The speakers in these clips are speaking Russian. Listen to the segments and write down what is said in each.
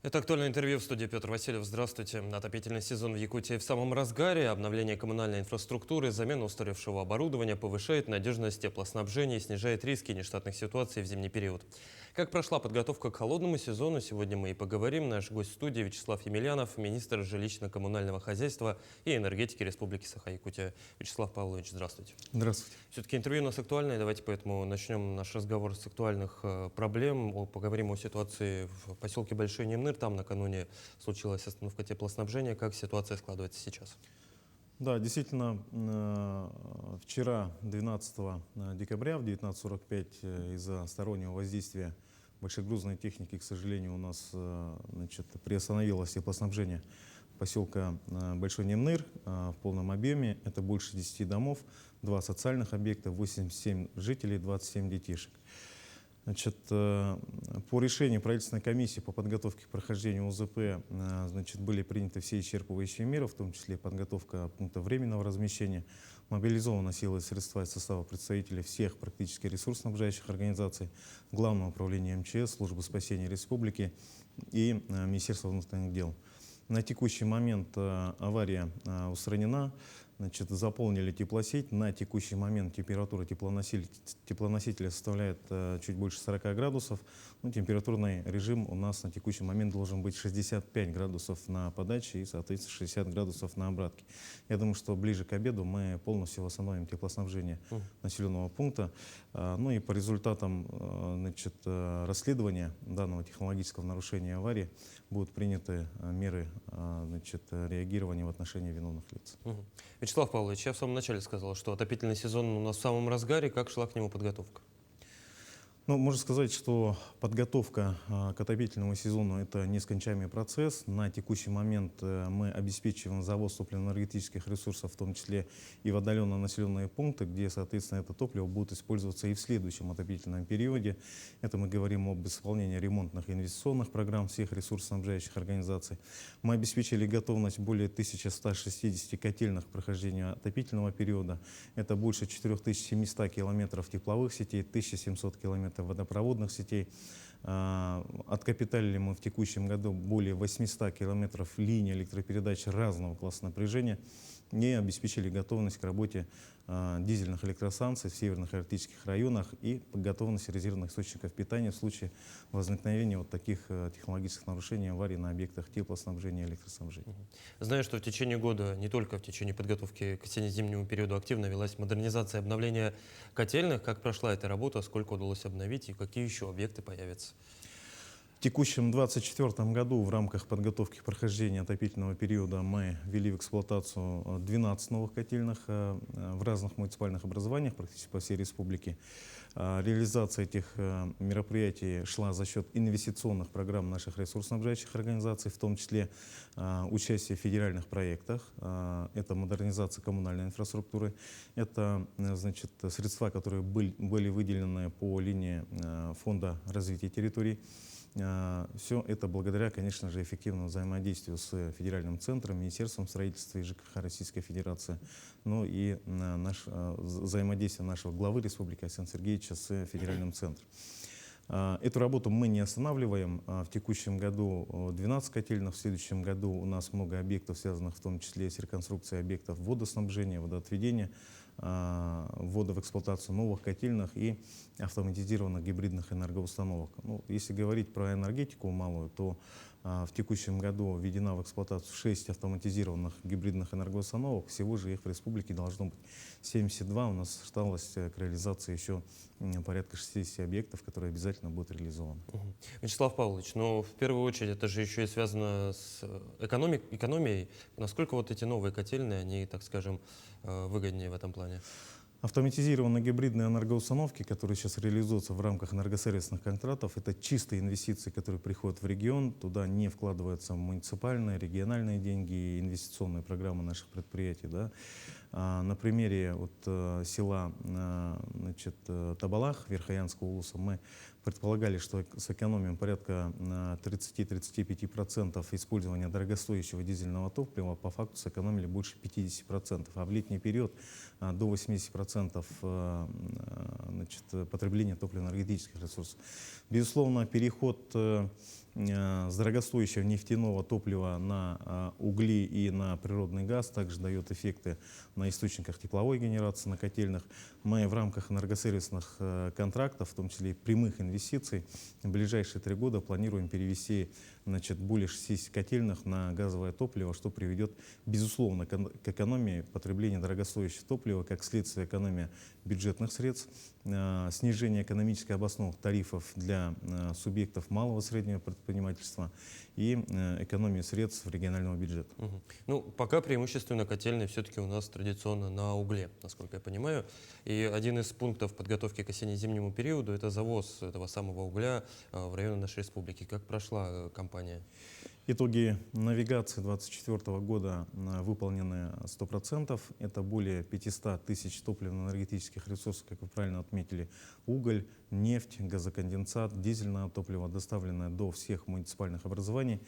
Это актуальное интервью в студии Петр Васильев. Здравствуйте. Отопительный сезон в Якутии в самом разгаре. Обновление коммунальной инфраструктуры, замена устаревшего оборудования повышает надежность теплоснабжения и снижает риски нештатных ситуаций в зимний период. Как прошла подготовка к холодному сезону, сегодня мы и поговорим. Наш гость в студии Вячеслав Емельянов, министр жилищно-коммунального хозяйства и энергетики Республики Саха-Якутия. Вячеслав Павлович, здравствуйте. Здравствуйте. Все-таки интервью у нас актуальное, давайте поэтому начнем наш разговор с актуальных проблем. Поговорим о ситуации в поселке Большой Немныр. Там накануне случилась остановка теплоснабжения. Как ситуация складывается сейчас? Да, действительно, вчера, 12 декабря в 19:45, из-за стороннего воздействия большегрузной техники, к сожалению, у нас приостановилось теплоснабжение поселка Большой Немныр в полном объеме. Это больше 10 домов, 2 социальных объекта, 87 жителей, 27 детишек. По решению правительственной комиссии по подготовке к прохождению УЗП были приняты все исчерпывающие меры, в том числе подготовка пункта временного размещения, мобилизованы силы и средства из состава представителей всех практически ресурсоснабжающих организаций, Главного управления МЧС, Службы спасения республики и Министерства внутренних дел. На текущий момент авария устранена, заполнили теплосеть. На текущий момент температура теплоносителя составляет чуть больше 40 градусов. Температурный режим у нас на текущий момент должен быть 65 градусов на подаче и, соответственно, 60 градусов на обратке. Я думаю, что ближе к обеду мы полностью восстановим теплоснабжение населенного пункта. И по результатам расследования данного технологического нарушения аварии будут приняты меры реагирования в отношении виновных лиц. Вячеслав Павлович, я в самом начале сказал, что отопительный сезон у нас в самом разгаре. Как шла к нему подготовка? Можно сказать, что подготовка к отопительному сезону — это нескончаемый процесс. На текущий момент мы обеспечиваем завоз топливно-энергетических ресурсов, в том числе и в отдаленные населенные пункты, где, соответственно, это топливо будет использоваться и в следующем отопительном периоде. Это мы говорим об исполнении ремонтных и инвестиционных программ всех ресурсоснабжающих организаций. Мы обеспечили готовность более 1160 котельных к прохождению отопительного периода. Это больше 4700 километров тепловых сетей, 1700 километров водопроводных сетей. Откапиталили мы в текущем году более 800 километров линий электропередач разного класса напряжения и обеспечили готовность к работе дизельных электростанций в северных и арктических районах и готовность резервных источников питания в случае возникновения таких технологических нарушений, аварий на объектах теплоснабжения и электроснабжения. Знаю, что в течение года, не только в течение подготовки к осенне-зимнему периоду, активно велась модернизация и обновление котельных. Как прошла эта работа, сколько удалось обновить и какие еще объекты появятся? В текущем 2024 году в рамках подготовки к прохождению отопительного периода мы ввели в эксплуатацию 12 новых котельных в разных муниципальных образованиях практически по всей республике. Реализация этих мероприятий шла за счет инвестиционных программ наших ресурсоснабжающих организаций, в том числе участие в федеральных проектах. Это модернизация коммунальной инфраструктуры, это средства, которые были выделены по линии Фонда развития территорий. Все это благодаря, конечно же, эффективному взаимодействию с федеральным центром, Министерством строительства и ЖКХ Российской Федерации, и взаимодействие нашего главы республики Арсения Сергеевича с федеральным центром. Эту работу мы не останавливаем. В текущем году 12 котельных, в следующем году у нас много объектов, связанных в том числе с реконструкцией объектов водоснабжения, водоотведения, ввода в эксплуатацию новых котельных и автоматизированных гибридных энергоустановок. Если говорить про энергетику малую, то в текущем году введена в эксплуатацию 6 автоматизированных гибридных энергоустановок. Всего же их в республике должно быть 72. У нас осталось к реализации еще порядка 60 объектов, которые обязательно будут реализованы. Вячеслав Павлович, но в первую очередь это же еще и связано с экономией. Насколько эти новые котельные, они, так скажем, выгоднее в этом плане? Автоматизированные гибридные энергоустановки, которые сейчас реализуются в рамках энергосервисных контрактов, это чистые инвестиции, которые приходят в регион. Туда не вкладываются муниципальные, региональные деньги и инвестиционные программы наших предприятий. На примере села Табалах Верхоянского улуса мы предполагали, что сэкономим порядка 30-35% использования дорогостоящего дизельного топлива. По факту сэкономили больше 50%, а в летний период до 80% потребления топливно-энергетических ресурсов. Безусловно, переход с дорогостоящего нефтяного топлива на угли и на природный газ, также дает эффекты на источниках тепловой генерации, на котельных. Мы в рамках энергосервисных контрактов, в том числе и прямых инвестиций, в ближайшие 3 года планируем перевести более 60 котельных на газовое топливо, что приведет, безусловно, к экономии потребления дорогостоящего топлива, как следствие экономии бюджетных средств, снижение экономически обоснованных тарифов для субъектов малого и среднего предпринимательства и экономии средств регионального бюджета. Мгм. Ну, пока преимущественно котельные все-таки у нас традиционно на угле, насколько я понимаю. И один из пунктов подготовки к осенне-зимнему периоду — это завоз этого самого угля в районы нашей республики. Как прошла кампания? Итоги навигации 2024 года выполнены 100%. Это более 500 тысяч топливно-энергетических ресурсов, как вы правильно отметили, уголь, нефть, газоконденсат, дизельное топливо, доставленное до всех муниципальных образований.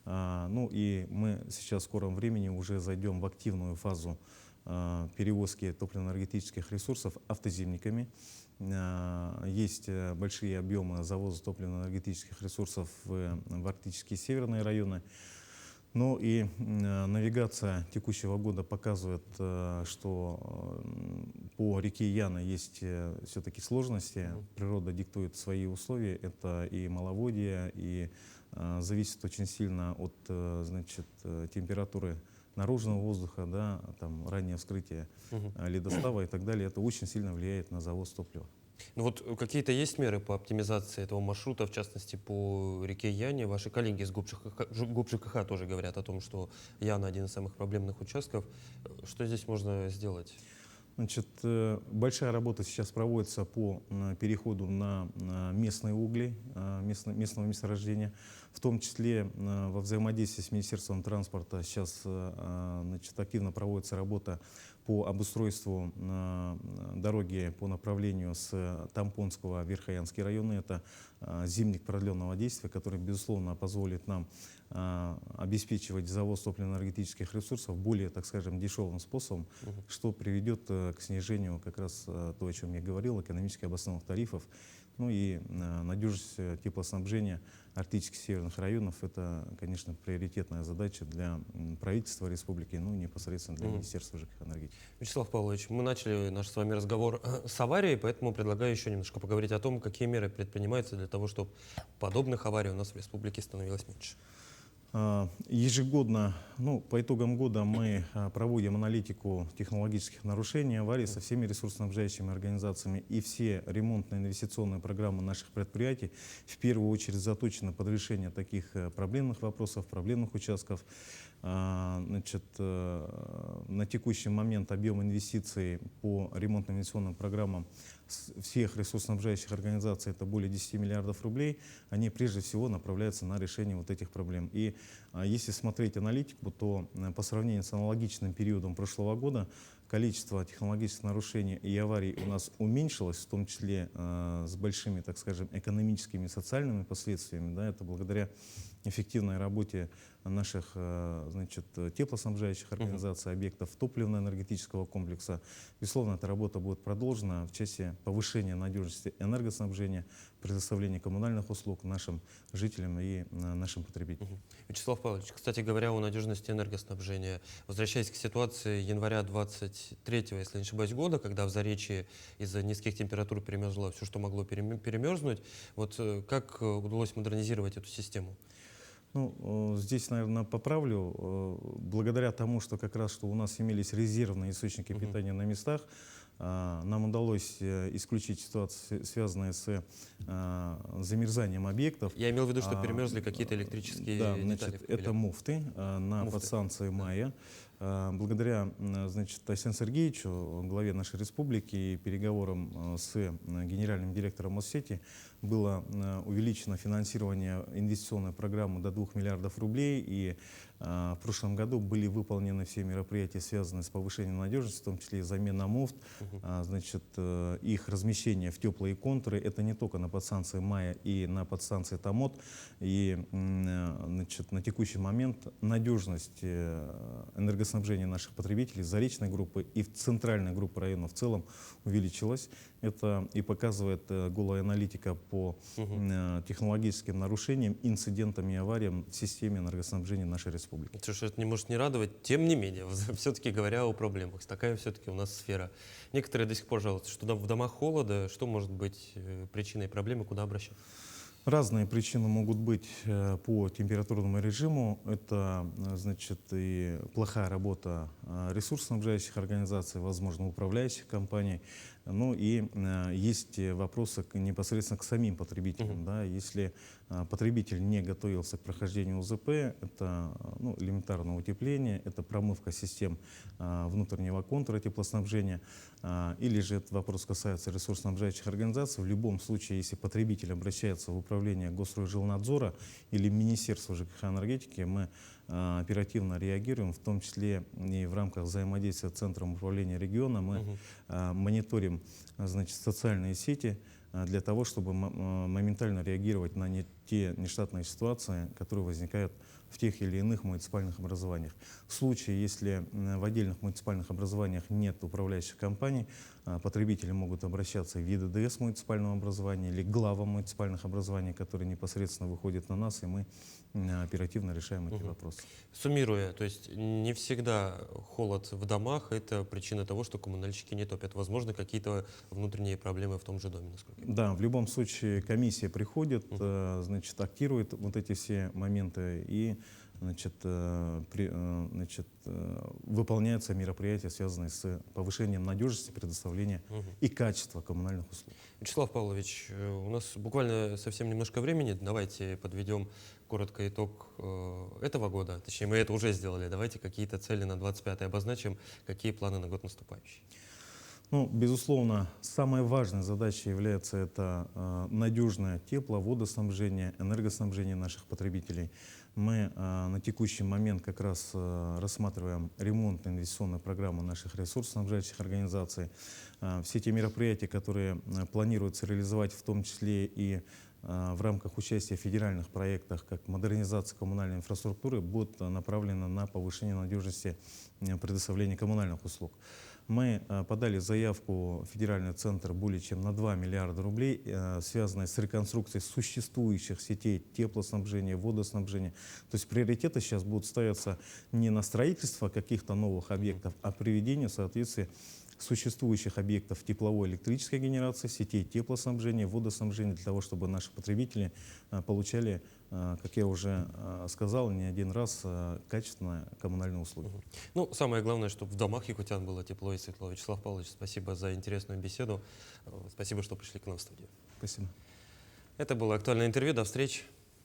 Ну и мы сейчас в скором времени уже зайдем в активную фазу перевозки топливно-энергетических ресурсов автозимниками. Есть большие объемы завоза топливно-энергетических ресурсов в арктические северные районы. Ну и навигация текущего года показывает, что по реке Яна есть все-таки сложности. Природа диктует свои условия. Это и маловодье, и зависит очень сильно от температуры наружного воздуха, да, там, раннее вскрытие ледостава и так далее. Это очень сильно влияет на завоз топлива. Ну вот какие-то есть меры по оптимизации этого маршрута, в частности, по реке Яне? Ваши коллеги из ГУП-ЖКХ тоже говорят о том, что Яна — один из самых проблемных участков. Что здесь можно сделать? Большая работа сейчас проводится по переходу на местные угли, местного месторождения. В том числе во взаимодействии с Министерством транспорта сейчас активно проводится работа по обустройству дороги по направлению с Тампонского в Верхоянский район. Это зимник продленного действия, который, безусловно, позволит нам обеспечивать завоз топливно-энергетических ресурсов более, так скажем, дешевым способом, что приведет к снижению как раз то, о чем я говорил, экономически обоснованных тарифов. Ну и надежность теплоснабжения арктических северных районов — это, конечно, приоритетная задача для правительства республики, ну и непосредственно для Министерства ЖКХ и энергетики. Вячеслав Павлович, мы начали наш с вами разговор с аварией, поэтому предлагаю еще немножко поговорить о том, какие меры предпринимаются для того, чтобы подобных аварий у нас в республике становилось меньше. Ежегодно, по итогам года мы проводим аналитику технологических нарушений, аварий со всеми ресурсоснабжающими организациями, и все ремонтно-инвестиционные программы наших предприятий в первую очередь заточены под решение таких проблемных вопросов, проблемных участков. На текущий момент объем инвестиций по ремонтно-инвестиционным программам всех ресурсоснабжающих организаций — это более 10 миллиардов рублей. Они прежде всего направляются на решение вот этих проблем. И если смотреть аналитику, то по сравнению с аналогичным периодом прошлого года количество технологических нарушений и аварий у нас уменьшилось, в том числе с большими, так скажем, экономическими и социальными последствиями. Да, это благодаря эффективной работе наших теплоснабжающих организаций, объектов топливно-энергетического комплекса. Безусловно, эта работа будет продолжена в части повышения надежности энергоснабжения, предоставления коммунальных услуг нашим жителям и нашим потребителям. Вячеслав Павлович, кстати говоря, о надежности энергоснабжения. Возвращаясь к ситуации января 23-го, если не ошибаюсь, года, когда в Заречье из-за низких температур перемерзло все, что могло перемерзнуть, вот как удалось модернизировать эту систему? Здесь, наверное, поправлю. Благодаря тому, что как раз что у нас имелись резервные источники питания на местах, нам удалось исключить ситуации, связанные с замерзанием объектов. Я имел в виду, что перемерзли какие-то электрические детали. Это муфты на подстанции «Майя». Благодаря Айсену Сергеевичу, главе нашей республики, и переговорам с генеральным директором Моссети было увеличено финансирование инвестиционной программы до 2 миллиардов рублей, и в прошлом году были выполнены все мероприятия, связанные с повышением надежности, в том числе и замена муфт, их размещение в теплые контуры. Это не только на подстанции «Майя» и на подстанции «Томот». И на текущий момент надежность энергоснабжения энергоснабжения наших потребителей, заречной группы и в центральной группы района в целом увеличилось. Это и показывает голая аналитика по технологическим нарушениям, инцидентам и авариям в системе энергоснабжения нашей республики. Слушай, это не может не радовать. Тем не менее, все-таки говоря о проблемах, такая все-таки у нас сфера. Некоторые до сих пор жалуются, что в домах холода, что может быть причиной проблемы, куда обращаться? Разные причины могут быть по температурному режиму. Это, значит, и плохая работа ресурсоснабжающих организаций, возможно, управляющих компаний. Ну и есть вопросы непосредственно к самим потребителям. Да. Если потребитель не готовился к прохождению УЗП, это элементарное утепление, это промывка систем внутреннего контура теплоснабжения, или же этот вопрос касается ресурсоснабжающих организаций. В любом случае, если потребитель обращается в управление Госстройжилнадзора или Министерство ЖКХ и энергетики, мы оперативно реагируем, в том числе и в рамках взаимодействия с Центром управления региона. Мы мониторим, значит, социальные сети для того, чтобы моментально реагировать на те нештатные ситуации, которые возникают в тех или иных муниципальных образованиях. В случае, если в отдельных муниципальных образованиях нет управляющих компаний, потребители могут обращаться в ЕДДС муниципального образования или к главам муниципальных образований, которые непосредственно выходят на нас, и мы оперативно решаем эти вопросы. Суммируя, то есть не всегда холод в домах — это причина того, что коммунальщики не топят. Возможно, какие-то внутренние проблемы в том же доме, насколько я понимаю. Да, в любом случае комиссия приходит, значит, актирует вот эти все моменты и, значит, выполняются мероприятия, связанные с повышением надежности предоставления и качества коммунальных услуг. Вячеслав Павлович, у нас буквально совсем немножко времени. Давайте подведем коротко итог этого года. Точнее, мы это уже сделали. Давайте какие-то цели на 25-й обозначим. Какие планы на год наступающий? Ну, безусловно, самой важной задачей является это надежное тепло, водоснабжение, энергоснабжение наших потребителей. Мы на текущий момент как раз рассматриваем ремонтно-инвестиционную программу наших ресурсоснабжающих организаций. Все те мероприятия, которые планируется реализовать, в том числе и в рамках участия в федеральных проектах, как модернизация коммунальной инфраструктуры, будут направлены на повышение надежности предоставления коммунальных услуг. Мы подали заявку в федеральный центр более чем на 2 миллиарда рублей, связанные с реконструкцией существующих сетей теплоснабжения, водоснабжения. То есть приоритеты сейчас будут ставиться не на строительство каких-то новых объектов, а приведение в соответствие существующих объектов тепловой и электрической генерации, сетей теплоснабжения, водоснабжения, для того, чтобы наши потребители получали, как я уже сказал не один раз, качественные коммунальные услуги. Ну, самое главное, чтобы в домах якутян было тепло и светло. Вячеслав Павлович, спасибо за интересную беседу. Спасибо, что пришли к нам в студию. Спасибо. Это было актуальное интервью. До встречи.